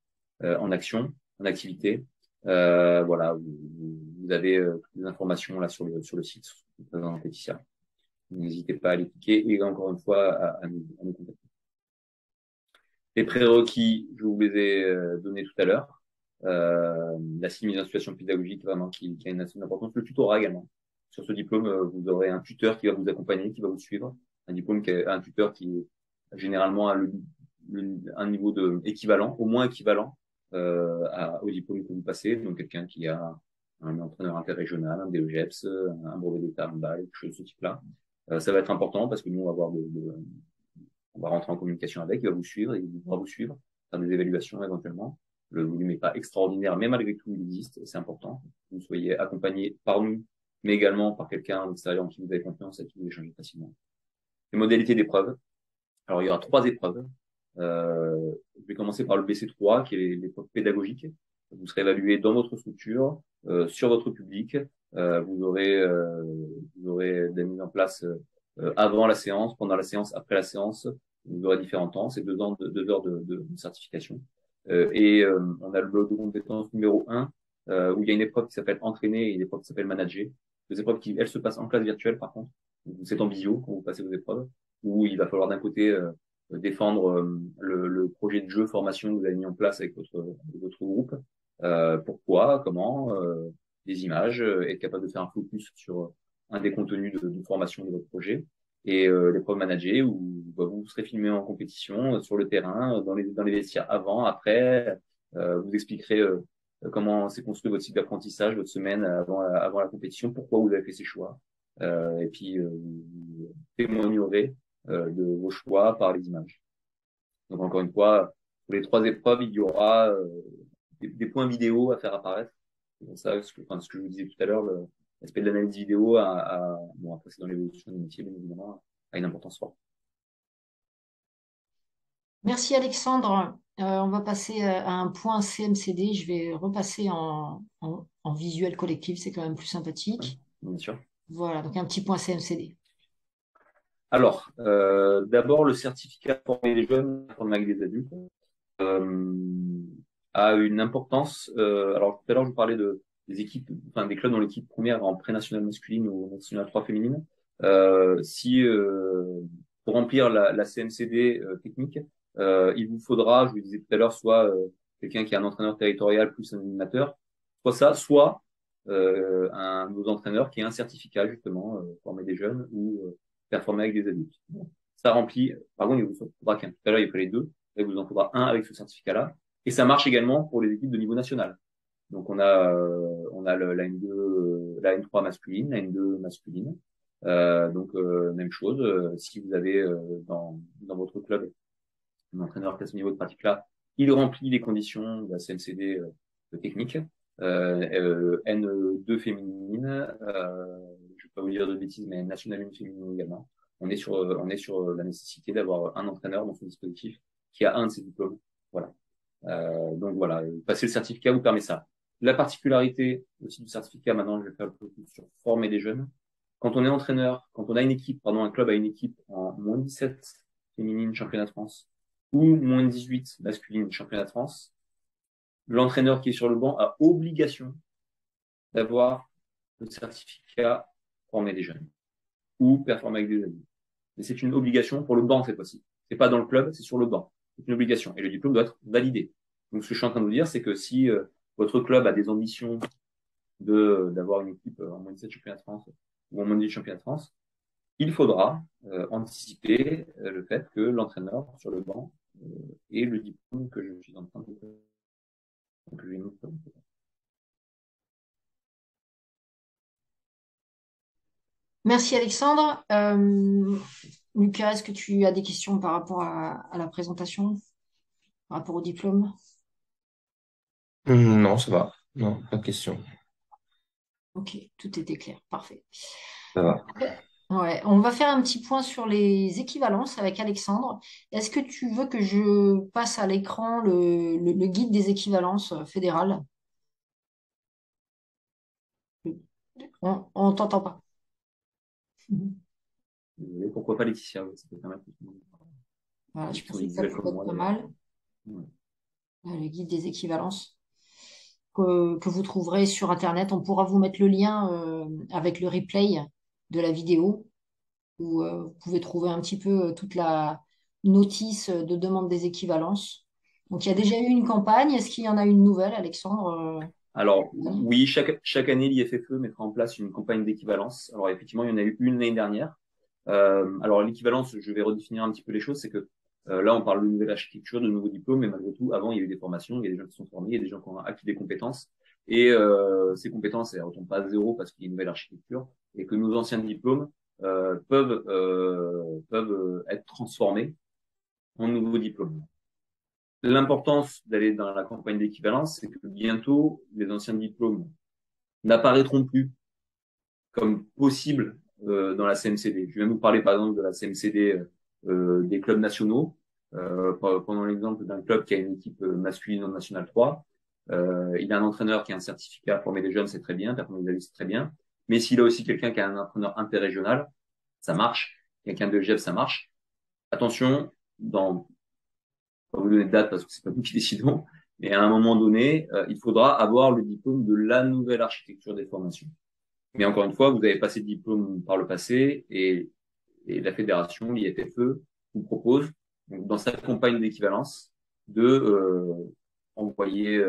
en action, en activité. Voilà, vous avez toutes les informations là sur le site, dans Laetitia. N'hésitez pas à les cliquer et encore une fois à nous contacter. Les prérequis, je vous les ai donnés tout à l'heure. La simulation pédagogique vraiment qui a une importance. Le tutorat également. Sur ce diplôme, vous aurez un tuteur qui va vous accompagner, qui va vous suivre. Un tuteur qui généralement a un niveau équivalent, au moins équivalent au diplôme que vous passez. Donc quelqu'un qui a un entraîneur interrégional, un DEGEPS, un brevet d'état, un bail, quelque chose de ce type-là. Ça va être important parce que nous, on va avoir on va rentrer en communication avec, il va vous suivre, il va vous suivre, faire des évaluations éventuellement. Le volume n'est pas extraordinaire, mais malgré tout, il existe, c'est important. Que vous soyez accompagné par nous, mais également par quelqu'un extérieur en qui vous avez confiance et qui vous échangez facilement. Les modalités d'épreuves. Alors, il y aura 3 épreuves. Je vais commencer par le BC3, qui est l'épreuve pédagogique. Vous serez évalué dans votre structure, sur votre public. Vous aurez des mises en place avant la séance, pendant la séance, après la séance. Vous aurez différents temps. C'est 2 heures de certification. On a le bloc de compétences numéro 1, où il y a une épreuve qui s'appelle entraîner et une épreuve qui s'appelle manager. 2 épreuves qui, elles, se passent en classe virtuelle, par contre. C'est en visio quand vous passez vos épreuves, où il va falloir d'un côté défendre le projet de jeu formation que vous avez mis en place avec votre groupe. Pourquoi, comment, des images, être capable de faire un focus sur un des contenus de formation de votre projet. Et l'épreuve manager où vous serez filmé en compétition sur le terrain, dans les vestiaires avant, après. Vous expliquerez comment s'est construit votre cycle d'apprentissage, votre semaine avant la compétition, pourquoi vous avez fait ces choix. Et puis vous témoignerez de vos choix par les images. Donc encore une fois, pour les 3 épreuves, il y aura des points vidéo à faire apparaître. C'est pour ça ce que je vous disais tout à l'heure, l'aspect de l'analyse vidéo bon, après c'est dans l'évolution des métiers, bien évidemment, a une importance forte. Merci Alexandre. On va passer à un point CMCD. Je vais repasser en visuel collectif, c'est quand même plus sympathique. Bien sûr. Voilà, donc un petit point CMCD. Alors, d'abord, le certificat former les jeunes, former avec des adultes, a une importance. Alors, tout à l'heure, je vous parlais des équipes, enfin des clubs dans l'équipe première en pré-nationale masculine ou nationale 3 féminine. Pour remplir la CMCD technique, il vous faudra, je vous disais tout à l'heure, soit quelqu'un qui est un entraîneur territorial plus un animateur, soit ça, soit un de nos entraîneurs qui a un certificat justement, former des jeunes ou performer avec des adultes. Bon, ça remplit, par contre, il vous en faudra qu'un. Tout à l'heure, il fallait deux, et il vous en faudra un avec ce certificat-là. Et ça marche également pour les équipes de niveau national. Donc on a la N2, la N3 masculine, la N2 masculine. Donc même chose. Si vous avez dans votre club un entraîneur qui a ce niveau de pratique-là, il remplit les conditions de la CNCD technique. N2 féminine, je vais pas vous dire de bêtises, mais nationale 1 féminine également. On est sur la nécessité d'avoir un entraîneur dans son dispositif qui a un de ces diplômes. Voilà. Donc voilà, passer le certificat vous permet ça. La particularité aussi du certificat, maintenant, je vais faire le focus sur former des jeunes. Quand on est entraîneur, quand on a une équipe, pardon, un club a une équipe en moins 17 féminine championnat de France ou moins 18 masculine championnat de France, l'entraîneur qui est sur le banc a obligation d'avoir le certificat former des jeunes ou performer avec des adultes. Mais c'est une obligation pour le banc cette fois-ci. C'est pas dans le club, c'est sur le banc. C'est une obligation. Et le diplôme doit être validé. Donc, ce que je suis en train de vous dire, c'est que si votre club a des ambitions d'avoir une équipe en moins de 7 championnats de France ou en moins de 10 championnats de France, il faudra anticiper le fait que l'entraîneur sur le banc ait le diplôme que je suis en train de donc, je vais nous présenter. Merci Alexandre. Lucas, est-ce que tu as des questions par rapport à la présentation, par rapport au diplôme? Non, ça va. Non, pas de question. Ok, tout était clair, parfait. Ça va. Ouais, on va faire un petit point sur les équivalences avec Alexandre. Est-ce que tu veux que je passe à l'écran le guide des équivalences fédérales? On t'entend pas. Désolé, pourquoi pas Laetitia, ça peut permettre. Voilà, je Qui sont pensais que ça visuels pouvait comme être moi pas d'ailleurs. mal. Ouais. Le guide des équivalences que vous trouverez sur Internet. On pourra vous mettre le lien avec le replay de la vidéo où vous pouvez trouver un petit peu toute la notice de demande des équivalences. Donc, il y a déjà eu une campagne. Est-ce qu'il y en a une nouvelle, Alexandre? Alors, Oui. oui, chaque année, l'IFFE mettra en place une campagne d'équivalence. Alors, effectivement, il y en a eu une l'année dernière. Alors, l'équivalence, je vais redéfinir un petit peu les choses, c'est que là, on parle de nouvelle architecture, de nouveaux diplômes, mais malgré tout, avant, il y a eu des formations, il y a des gens qui sont formés, il y a des gens qui ont acquis des compétences. Et ces compétences, elles ne retombent pas à zéro parce qu'il y a une nouvelle architecture et que nos anciens diplômes peuvent être transformés en nouveaux diplômes. L'importance d'aller dans la campagne d'équivalence, c'est que bientôt, les anciens diplômes n'apparaîtront plus comme possibles dans la CMCD. Je viens de vous parler par exemple de la CMCD des clubs nationaux. Prenons l'exemple d'un club qui a une équipe masculine en National 3. Il a un entraîneur qui a un certificat former des jeunes, c'est très bien, performer des adultes, c'est très bien. Mais s'il a aussi quelqu'un qui a un entraîneur interrégional, ça marche. Quelqu'un de GEF, ça marche. Attention, dans pas vous donner de date parce que c'est pas nous qui décidons, mais à un moment donné, il faudra avoir le diplôme de la nouvelle architecture des formations. Mais encore une fois, vous avez passé le diplôme par le passé et la fédération, l'IFFE, vous propose, donc, dans sa campagne d'équivalence, de remplir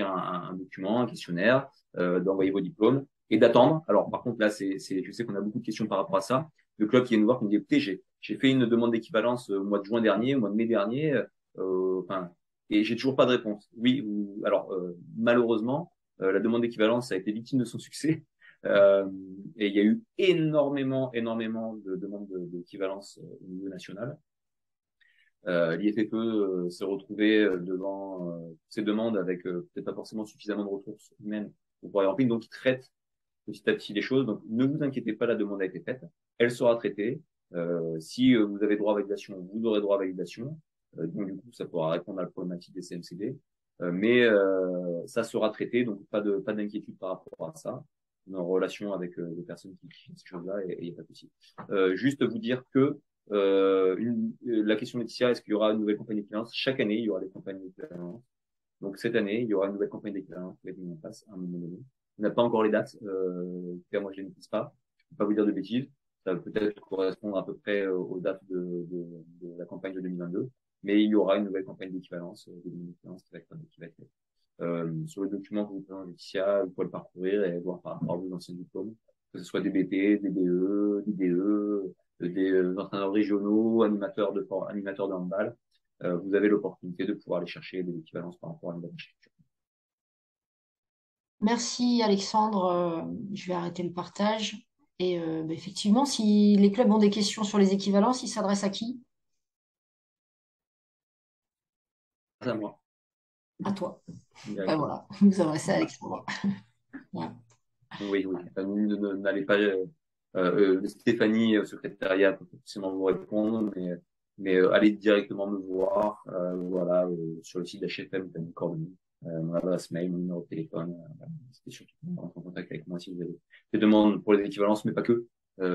un document, un questionnaire, d'envoyer vos diplômes et d'attendre. Alors, par contre, là, je sais qu'on a beaucoup de questions par rapport à ça. Le club qui vient nous voir, qui nous dit, écoutez, j'ai fait une demande d'équivalence au mois de juin dernier, au mois de mai dernier, et j'ai toujours pas de réponse. Oui, alors, malheureusement, la demande d'équivalence a été victime de son succès. Et il y a eu énormément de demandes d'équivalence au niveau national. L'IFFE s'est retrouvé devant ces demandes avec peut-être pas forcément suffisamment de ressources humaines pour pouvoir y remplir. Donc, ils traitent petit à petit les choses. Donc, ne vous inquiétez pas, la demande a été faite. Elle sera traitée. Si vous avez droit à validation, vous aurez droit à validation. Donc, du coup, ça pourra répondre à la problématique des CMCD. Mais ça sera traité, donc pas d'inquiétude par rapport à ça. On est en relation avec les personnes qui font ces choses-là et il n'y a pas de souci. Juste vous dire que la question Laetitia, est-ce qu'il y aura une nouvelle campagne d'équivalence? Chaque année, il y aura des campagnes d'équivalence. Donc cette année, il y aura une nouvelle campagne d'équivalence qui va être mise en place à un moment donné. On n'a pas encore les dates. Moi, je les maîtrise pas. Je peux pas vous dire de bêtises. Ça va peut-être correspondre à peu près aux dates de la campagne de 2022. mais il y aura une nouvelle campagne d'équivalence, qui va être faite. Sur le document que vous présentez, Laetitia, vous pouvez le parcourir et voir par rapport à vos anciens diplômes, que ce soit des BP, des BE, des DE, des entraîneurs régionaux, animateurs de handball. Vous avez l'opportunité de pouvoir aller chercher des équivalences par rapport à une bonne architecture. Merci Alexandre. Je vais arrêter le partage. Et bah, effectivement, si les clubs ont des questions sur les équivalences, ils s'adressent à qui? À moi, À toi. Ben directement. voilà, vous adressez à Voilà. Alexandre. Voilà. Oui, oui. N'allez pas, Stéphanie, au secrétariat, peut forcément vous répondre, mais allez directement me voir, voilà, sur le site d'HFM, vous avez mes coordonnées, mon adresse mail, mon numéro de téléphone, voilà. N'hésitez surtout pas à rentrer en contact avec moi si vous avez des demandes pour les équivalences, mais pas que.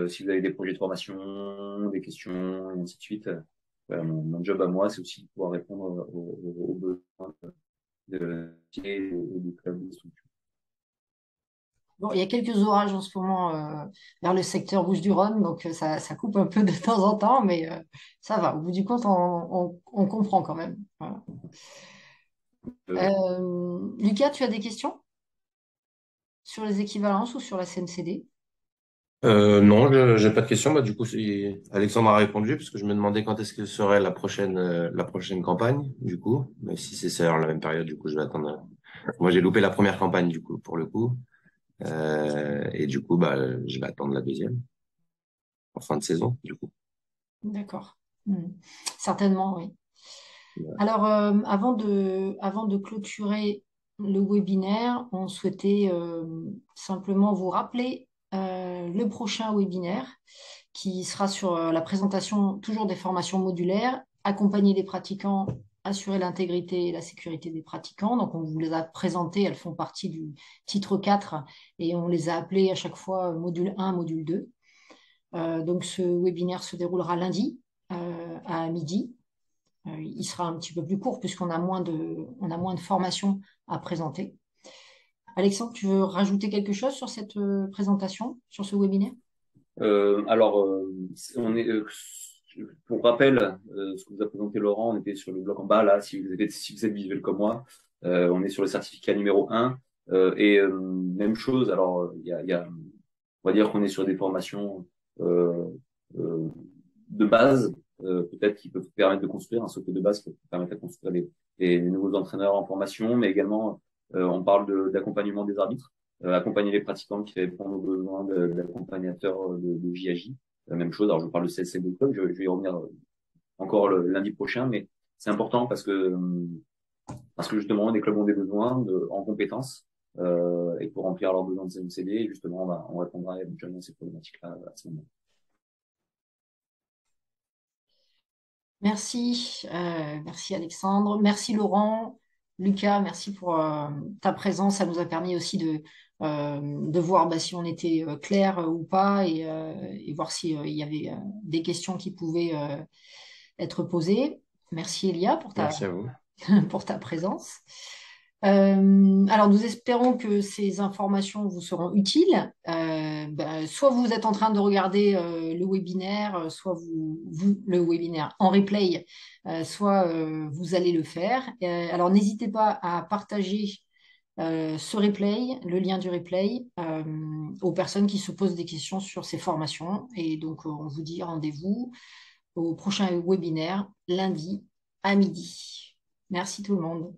Si vous avez des projets de formation, des questions, et ainsi de suite. Voilà, mon job à moi, c'est aussi de pouvoir répondre aux besoins et du club, des structures. Bon, il y a quelques orages en ce moment vers le secteur Bouches-du-Rhône, donc ça coupe un peu de temps en temps, mais ça va. Au bout du compte, on comprend quand même. Voilà. Lucas, tu as des questions sur les équivalences ou sur la CNCD? Non, j'ai pas de questions. Bah, du coup, Alexandre a répondu parce que je me demandais quand est-ce que serait la prochaine campagne, du coup. Mais si c'est sur la même période, du coup, je vais attendre. Moi, j'ai loupé la première campagne, du coup, pour le coup. Et du coup, bah, je vais attendre la deuxième en fin de saison, du coup. D'accord. Certainement, oui. Alors, avant de clôturer le webinaire, on souhaitait simplement vous rappeler le prochain webinaire qui sera sur la présentation toujours des formations modulaires, accompagner les pratiquants, assurer l'intégrité et la sécurité des pratiquants. Donc, on vous les a présentées, elles font partie du titre 4 et on les a appelées à chaque fois module 1, module 2. Donc, ce webinaire se déroulera lundi à midi. Il sera un petit peu plus court puisqu'on a on a moins de formations à présenter. Alexandre, tu veux rajouter quelque chose sur cette présentation, sur ce webinaire? Alors, on est, pour rappel, ce que vous a présenté Laurent, on était sur le bloc en bas, là, si vous êtes visuel comme moi, on est sur le certificat numéro 1, même chose, alors, on va dire qu'on est sur des formations euh, de base, peut-être qui peuvent permettre de construire un socle de base qui peut permettre de construire des nouveaux entraîneurs en formation, mais également, on parle d'accompagnement des arbitres, accompagner les pratiquants qui répondent aux besoins d'accompagnateurs de JAJ. Même chose, alors je parle de CSCD Club, je vais y revenir encore le lundi prochain, mais c'est important parce que justement, les clubs ont des besoins en compétences, et pour remplir leurs besoins de CMCD, justement, on répondra éventuellement à ces problématiques-là à ce moment. Merci, merci Alexandre, merci Laurent, Lucas, merci pour ta présence. Ça nous a permis aussi de voir bah, si on était clair ou pas et voir s'il il y avait des questions qui pouvaient être posées. Merci Elia Merci à vous. pour ta présence. Alors, nous espérons que ces informations vous seront utiles. Soit vous êtes en train de regarder le webinaire, soit le webinaire en replay, soit vous allez le faire. Alors, n'hésitez pas à partager ce replay, le lien du replay, aux personnes qui se posent des questions sur ces formations. Et donc, on vous dit rendez-vous au prochain webinaire lundi à midi. Merci tout le monde.